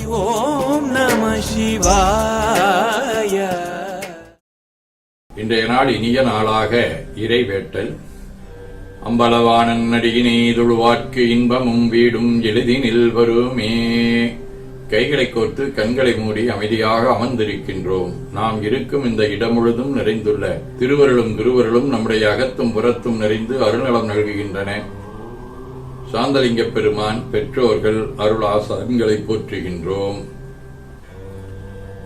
ஓம் நம சிவாய. இன்றைய நாள் இனிய நாளாக இறைவேட்டல். அம்பலவாணன் அடியினை தொழுவார்க்கு இன்பமும் வீடும் எளிதினில் வருமே. கைகளை கோர்த்து கண்களை மூடி அமைதியாக அமர்ந்திருக்கின்றோம். நாம் இருக்கும் இந்த இடம் முழுதும் நிறைந்துள்ள திருவருளும் குருவருளும் நம்முடைய அகத்தும் புறத்தும் நிறைந்து அருள்நலம் நல்குகின்றன. சாந்தலிங்க பெருமான் பெற்றோர்கள் அருளாசன்களை போற்றுகின்றோம்.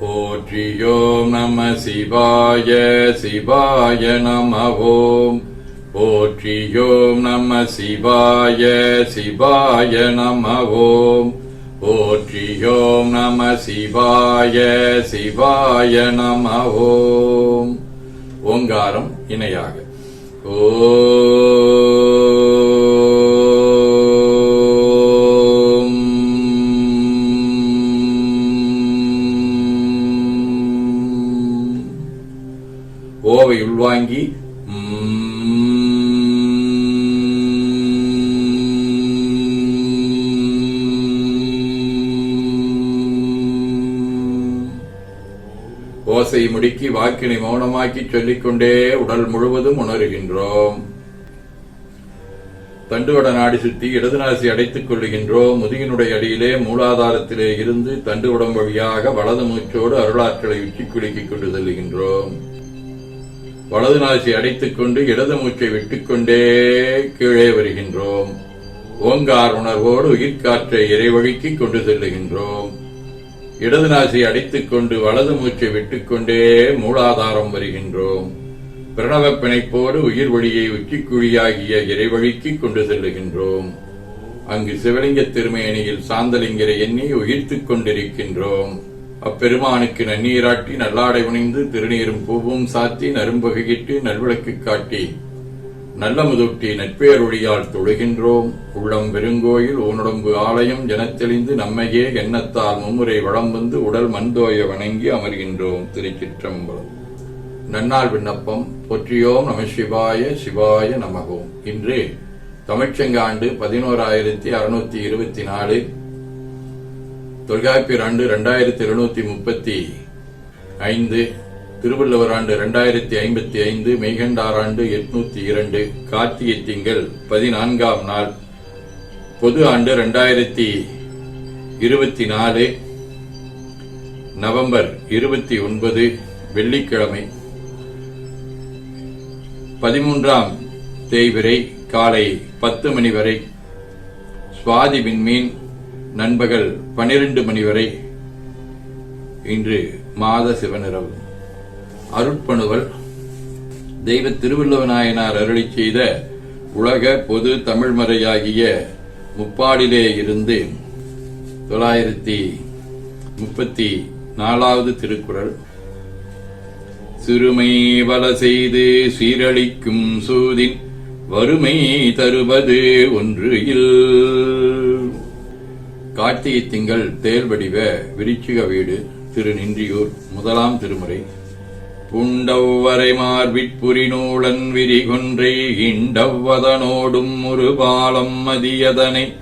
போற்றியோம் நம சிவாய சிவாய நம ஓம். போற்றியோம் நம சிவாய சிவாய நம ஓம். போற்றியோம் நம சிவாய சிவாய நம ஓம். ஓங்காரம் இணையாக ஓம். ஓவை உள்வாங்கி ஓசை முடுக்கி வாக்கினை மௌனமாக்கி சொல்லிக்கொண்டே உடல் முழுவதும் உணர்கின்றோம். தண்டுவட நாடி சுற்றி இடது நாசி அடைத்துக் கொள்ளுகின்றோம். முதுகினுடைய அடியிலே மூலாதாரத்திலே இருந்து தண்டுவடம் வழியாக வலது மூச்சோடு அருளாற்றலை உச்சிக்குலுக்கிக் கொண்டு செல்லுகின்றோம். வலது நாசி அடைத்துக் கொண்டு இடது மூச்சை விட்டுக்கொண்டே கீழே வருகின்றோம். ஓங்கார் உணர்வோடு உயிர்காற்றை இறைவழிக்கு கொண்டு செல்லுகின்றோம். இடது நாசி அடைத்துக் கொண்டு வலது மூச்சை விட்டுக்கொண்டே மூலாதாரம் வருகின்றோம். பிரணவ பிணைப்போடு உயிர் வழியை உச்சிக்குழியாகிய இறைவழிக்கு கொண்டு செல்லுகின்றோம். அங்கு சிவலிங்க திருமேனியில் சாந்தலிங்கரை எண்ணி உயிர்த்துக் கொண்டிருக்கின்றோம். அப்பெருமானுக்கு நன்னீராட்டி நல்லாடை உணிந்து திருநீரும் பூவும் சாத்தி நரும்பகையிட்டு நல்விளக்கு காட்டி நல்ல முதூட்டி நட்பேரொழியால் தொழுகின்றோம். உள்ளம் பெருங்கோயில் ஊனுடம்பு ஆலயம் ஜனத்தெளிந்து நம்மையே எண்ணத்தால் மும்முறை வளம் வந்து உடல் மண்தோய வணங்கி அமர்கின்றோம். திருச்சிற்றம்பலம். நன்னாள் விண்ணப்பம். போற்றியோம் நம சிவாய சிவாய நமகோம். இன்று தமிழ்ச்சங்காண்டு 11,624, தொல்காப்பியர் ஆண்டு 2735, திருவள்ளுவர் ஆண்டு 2055, மெய்கண்டார் ஆண்டு 802, கார்த்திகை திங்கள் 14ஆம் நாள், பொது ஆண்டு 2024, நவம்பர் 29, வெள்ளிக்கிழமை, 13ஆம் தேய்பிறை காலை 10 மணி வரை, சுவாதி விண்மீன் நண்பகல் 12 மணி வரை. இன்று மாத சிவனிரவு. அருட்பணுவல். தெய்வ திருவள்ளுவநாயனார் அருளிச் செய்த உலக பொது தமிழ்மறையாகிய முப்பாடிலே இருந்து 934வது திருக்குறள். சிறுமை வல செய்து சீரழிக்கும் சூதின் வறுமை தருவது ஒன்று இல். கார்த்திகை திங்கள் தேர்வடிவ விருச்சிக வீடு திருநின்றியூர். முதலாம் திருமுறை. புண்டவ்வரை மார்பிற்புரி நூலன் விரிகொன்றை இண்டவ்வதனோடும் ஒரு பாலம் மதியதனை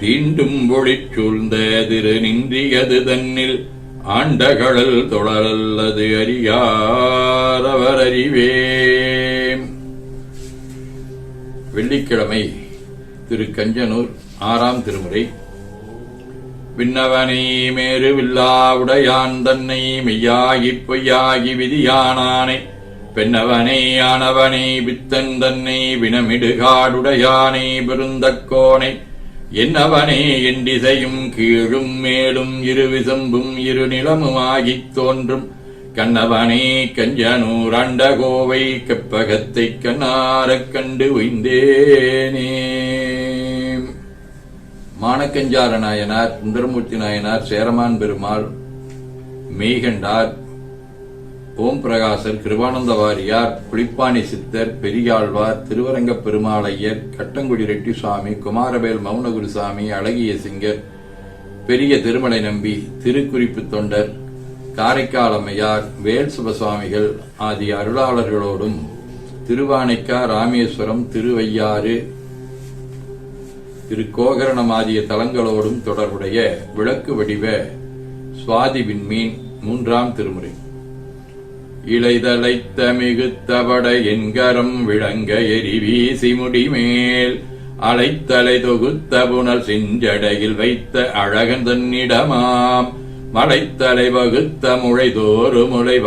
தீண்டும் பொழிச் சூழ்ந்த திருநின்றியது தன்னில் ஆண்டகடல் தொடரல்லது அறியாரவர் அறிவே. வெள்ளிக்கிழமை. திரு கஞ்சனூர். 6ஆம் திருமுறை. விண்ணவனை மேரு வில்லாவுடையான் தன்னை மெய்யாகிப் பொய்யாகி விதியானானை பெண்ணவனை ஆனவனை பித்தன் தன்னை வினமிடுகாடுடையானை பெருந்தக்கோனை என்னவனே எண்டிசையும் கீழும் மேலும் இரு விசம்பும் இரு நிலமுமாகித் தோன்றும் கண்ணவனே கஞ்சனூர் அண்டகோவை கற்பகத்தைக் கண்ணாரக் கண்டு உய்ந்தேனே. மானக்கஞ்சார நாயனார், சுந்தரமூர்த்தி நாயனார், சேரமான் பெருமாள், மெய்கண்டார், ஓம் பிரகாசர், கிருபானந்த வாரியார், புளிப்பாணி சித்தர், பெரியாழ்வார், திருவரங்கப் பெருமாளையர், கட்டங்குடி ரெட்டிசாமி, குமாரவேல் மௌனகுருசாமி, அழகிய சிங்கர், பெரிய திருமலை நம்பி, திருக்குறிப்பு தொண்டர், காரைக்கால் அம்மையார், வேல் சுபசுவாமிகள் ஆகிய அருளாளர்களோடும் திருவானைக்கா, ராமேஸ்வரம், திருவையாறு, திருக்கோகரணம் ஆகிய தலங்களோடும் தொடர்புடைய விளக்கு வடிவ சுவாதி விண்மீன் 3ஆம் திருமுறை. இளைதலைத்த மிகுத்தபட என்கரம் விளங்க எரி வீசி முடிமேல் அலைத்தலை தொகுத்த புனல் செஞ்சடையில் வைத்த அழகன் தன்னிடமாம் மலைத்தலை வகுத்த முளைதோறு முளை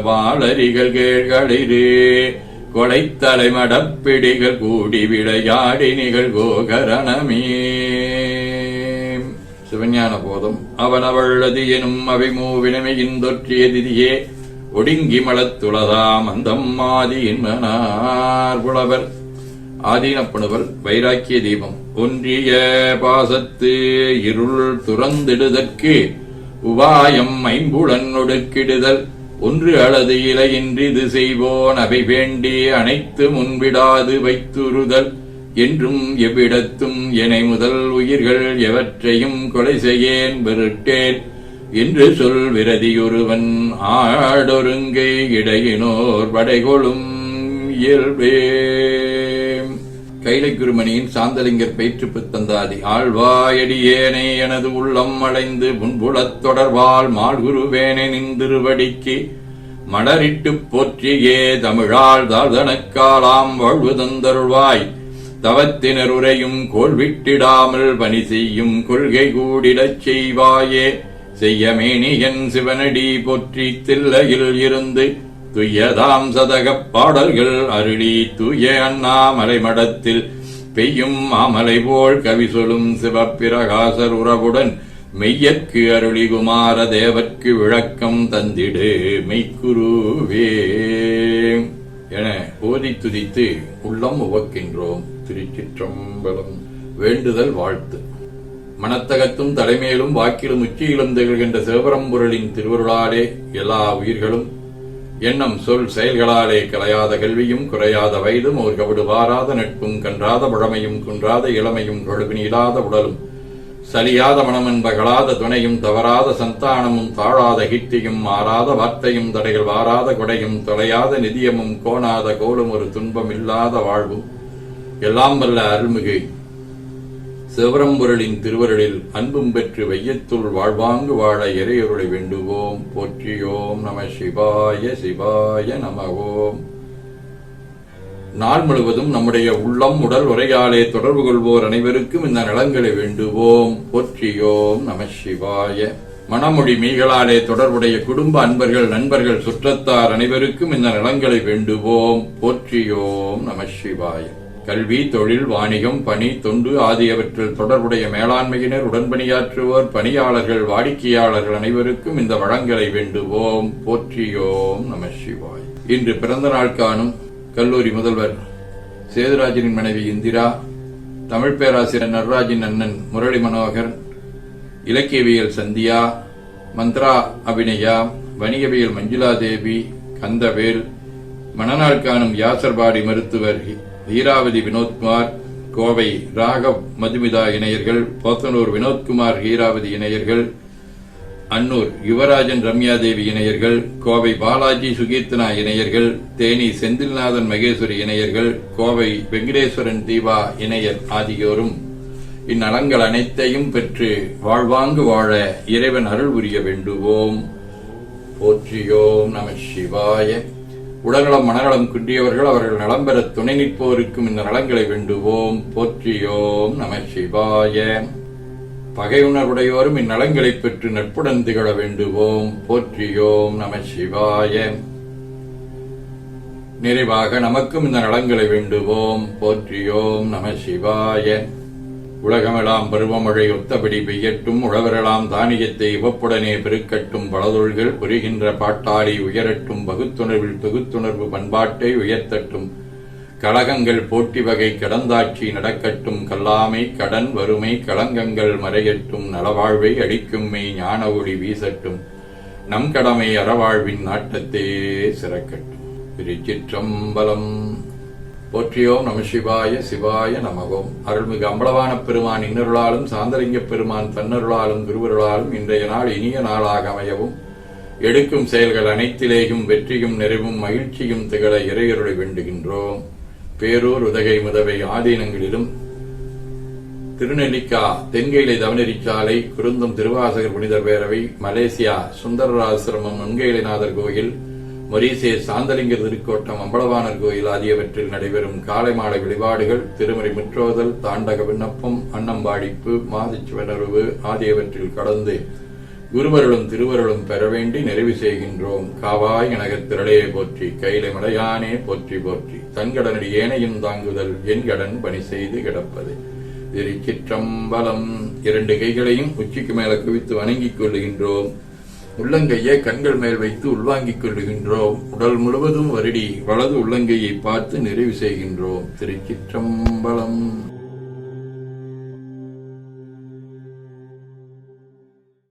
வாளரிகள் கேள்களிரு கொலைத்தலை மடப்பிடிகள் கூடி விளையாடி நிகழ்கோகரணமே. சிவஞான போதம். அவனவள்ளது எனும் அவை மூவினமையின் தொற்றிய திதியே ஒடுங்கி மலத்துளதாம் அந்தம்மாதியின் மனார் புலவர். ஆதீனப்புணவர். வைராக்கிய தீபம். ஒன்றிய பாசத்து இருள் துறந்திடுதற்கு உபாயம் ஐம்புலன் ஒடுக்கிடுதல் ஒன்று அளது இலையின்றிது செய்வோன் அவை வேண்டி அனைத்து முன்விடாது வைத்துறுதல் என்றும் எவ்விடத்தும் எனை முதல் உயிர்கள் எவற்றையும் கொலை செய்யேன் வெறுட்டேன் என்று சொல் விரதியொருவன் ஆடொருங்கை இடையினோர் படைகொளும் இயல்பே. கைலை குருமணியின் சாந்தலிங்கர் பயிற்றுப்பு தந்தாதி. ஆழ்வாயடியேனை எனது உள்ளம் அடைந்து முன்புலத் தொடர்பால் மால்குருவேனை நின்றிருவடிக்கு மலரிட்டுப் போற்றியே தமிழால் தாழ்தனக்காலாம் வாழ்வு தந்தருள்வாய் தவத்தினர் உரையும் கோள்விட்டிடாமல் பணி செய்யும் கொள்கை கூடிடச் செய்வாயே. செய்யமேனி என் சிவனடி போற்றி தில்லையில் இருந்து துய்யதாம் சதகப் பாடல்கள் அருளி தூய அண்ணாமலை மடத்தில் பெய்யும் மாமலை போல் கவி சொல்லும் சிவப்பிரகாசர் உறவுடன் மெய்யற்கு அருளி குமார தேவர்க்கு விளக்கம் தந்திடு மெய்க்குருவே என ஓதி துதித்து உள்ளம் உவக்கின்றோம். திருச்சிற்றம்பலம். வேண்டுதல் வாழ்த்து. மனத்தகத்தும் தலைமையிலும் வாக்கிலும் உச்சியிலும் திகழ்கின்ற சிவபரம்பொருளின் திருவருளாலே எல்லா உயிர்களும் எண்ணம் சொல் செயல்களாலே கலையாத கல்வியும் குறையாத வயதும் ஒரு கபடு வாராத நட்பும் கன்றாத பழமையும் குன்றாத இளமையும் கொழுபினியில்லாத உடலும் சலியாத மனமென்பகலாத துணையும் தவறாத சந்தானமும் தாழாத கீர்த்தியும் மாறாத வார்த்தையும் தடைகள் வாராத கொடையும் தொலையாத நிதியமும் கோணாத கோலும் ஒரு துன்பம் இல்லாத வாழ்வும் எல்லாம் வல்ல அருள்மிகு சிவபரம்பொருளின் திருவருளில் அன்பும் பெற்று வையத்துள் வாழ்வாங்கு வாழ இறையருளை வேண்டுவோம். போற்றியோம் நம சிவாய சிவாய நம ஓம். நாள் முழுவதும் நம்முடைய உள்ளம் உடல் உரையாலே தொடர்பு கொள்வோர் அனைவருக்கும் இந்த நலங்களை வேண்டுவோம். போற்றியோம் நம சிவாய. மனமொழி மீகளாலே தொடர்புடைய குடும்ப அன்பர்கள் நண்பர்கள் சுற்றத்தார் அனைவருக்கும் இந்த நலங்களை வேண்டுவோம். போற்றியோம் நம சிவாய. கல்வி தொழில் வாணிகம் பணி தொண்டு ஆகியவற்றில் தொடர்புடைய மேலாண்மையினர் உடன்பணியாற்றுவோர் பணியாளர்கள் வாடிக்கையாளர்கள் அனைவருக்கும் இந்த வளங்களை வேண்டுவோம். போற்றியோம் நம சிவாய். இன்று பிறந்த நாள் காணும் கல்லூரி முதல்வர் சேதுராஜனின் மனைவி இந்திரா, தமிழ் பேராசிரியர் நடராஜின் அண்ணன் முரளி மனோகர், இலக்கியவியல் சந்தியா, மந்த்ரா அபிநயா, வணிகவியல் மஞ்சுளா தேவி, கந்தவேல், மணநாள் காணும் யாசர்பாடி மருத்துவர் ஹீராவதி வினோத்குமார், கோவை ராகவ் மதுமிதா இணையர்கள், போத்தனூர் வினோத்குமார் ஹீராவதி இணையர்கள், அன்னூர் யுவராஜன் ரம்யாதேவி இணையர்கள், கோவை பாலாஜி சுகீர்த்தனா இணையர்கள், தேனி செந்தில்நாதன் மகேஸ்வரி இணையர்கள், கோவை வெங்கடேஸ்வரன் தீபா இணையர் ஆகியோரும் இந்நலங்கள் அனைத்தையும் பெற்று வாழ்வாங்கு வாழ இறைவன் அருள் புரிய வேண்டுவோம். போற்றியோம் நம சிவாய. உடல்நலம் மனநலம் குன்றியவர்கள் அவர்கள் நலம் பெற துணை நிற்போருக்கும் இந்த நலங்களை வேண்டுவோம். போற்றியோம் நம சிவாய. பகையுணர்வுடையோரும் இந்நலங்களை பெற்று நட்புடன் திகழ வேண்டுவோம். போற்றியோம் நம சிவாய. நிறைவாக நமக்கும் இந்த நலங்களை வேண்டுவோம். போற்றியோம் நம சிவாய. உலகமெல்லாம் பருவமழை ஒத்தபடி பெய்யட்டும், உழவரெல்லாம் தானியத்தை இவப்புடனே பெருக்கட்டும், பலதொழில்கள் புரிகின்ற பாட்டாளி உயரட்டும், பகுத்துணர்வில் தொகுத்துணர்வு பண்பாட்டை உயர்த்தட்டும், கழகங்கள் போட்டி வகை கடந்தாட்சி நடக்கட்டும், கல்லாமை கடன் வறுமை களங்கங்கள் மறையட்டும், நலவாழ்வை அளிக்கும் மெய் ஞான ஒளி வீசட்டும், நம் கடமை அறவாழ்வின் நாட்டத்தே சிறக்கட்டும். திருச்சிற்றம்பலம். போற்றியோம் நம சிவாய சிவாய நமவோம். அருள்மிகு அம்பலவான பெருமான் இன்னருளாலும் சாந்தலிங்க பெருமான் தன்னருளாலும் குருவருளாலும் இன்றைய நாள் இனிய நாளாக அமையவும், எடுக்கும் செயல்கள் அனைத்திலேயும் வெற்றியும் நிறைவும் மகிழ்ச்சியும் திகழ இறையருளை வேண்டுகின்றோம். பேரூர் உதகை முதவை ஆதீனங்களிலும் திருநெல்லிக்கா தென்கைலை தவநெறிச்சாலை, குருந்தம் திருவாசகர் புனிதர் பேரவை, மலேசியா சுந்தரராசிரமம் நுண்கைலைநாதர் கோயில், மொரீசியஸ் சாந்தலிங்கர் திருக்கோட்டம் அம்பலவாணர் கோயில் ஆகியவற்றில் நடைபெறும் காலை மாலை வழிபாடுகள், திருமுறை முற்றோதல், தாண்டக விண்ணப்பம், அன்னம்பாடிப்பு, மாதுச்சுவனருவு ஆகியவற்றில் கலந்து குருவருளும் திருவருளும் பெற வேண்டி நிறைவு செய்கின்றோம். காவாய் கனகத் திரளையே போற்றி, கைலை மலையானே போற்றி போற்றி, தன்கடனடி ஏனையும் தாங்குதல் என் கடன் பணி செய்து கிடப்பது. திருச்சிற்றம்பலம். 2 கைகளையும் உச்சிக்கு மேல குவித்து வணங்கிக் கொள்ளுகின்றோம். உள்ளங்கையை கண்கள் மேல் வைத்து உள்வாங்கிக் கொள்ளுகின்றோம். உடல் முழுவதும் வருடி வலது உள்ளங்கையை பார்த்து நிறைவு செய்கின்றோம். திருச்சிற்றம்பலம்.